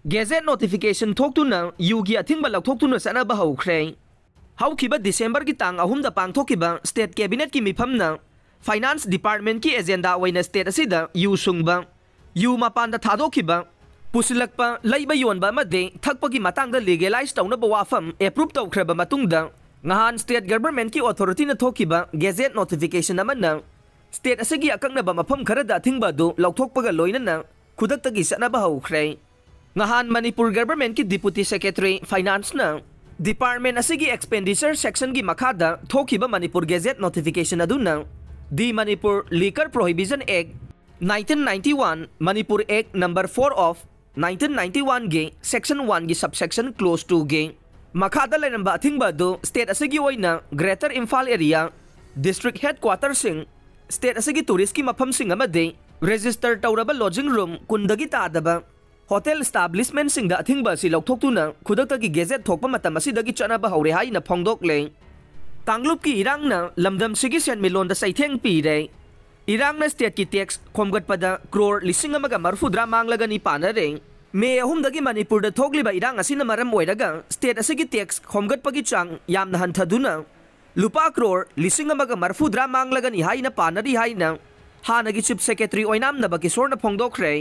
Gazette notification thoktuna yugi athingba lathoktuna sanaba haukhre. Haukiba December ki tang ahumda pangthokiba State Cabinet ki mifamna Finance Department ki agenda waina state asida yu sungba yu mapanda thadokiba pusilakpa laiba yonba amade thakpagi matangda legalize tawnaba wafam approve tawkhraba matungda ngahan state government ki authority na thokiba Gazette notification amana state asigi akaknaba mafam kharada athingba do lauthokpaga loinana khudaktagi sanaba haukhre. Ngahan Manipur Government ki Deputy Secretary Finance na Department asigi Expenditure Section ki makada thokiba Manipur Gazette notification aduna di Manipur Liquor Prohibition Act 1991 Manipur Act number 4 of 1991 ge Section 1 gi subsection clause 2 ge makada lainamba athingba do state asigi oina Greater Imphal area district headquarters sing state asigi tourist ki mafam sing amade register tawraba lodging room kundagi tadaba hotel establishment sing da athingba si lokthokuna khudakta ki Gazette thokpa matam asidagi chanaba haure hai na phongdok le. Tanglup ki irang na lamdam sigi sen milon da saitheng pi re irang na state ki tax khomgat pada crore lising amaga marfudra manglaga ni panare me ahum dagi Manipur da thokliba irang asina maram oiraga state asigi tax khomgat pagi chang yamna hanthaduna lupa crore lising amaga marfudra manglaga ni hai na panari hai na hanagi chief secretary oinam na bakisor na phongdok re.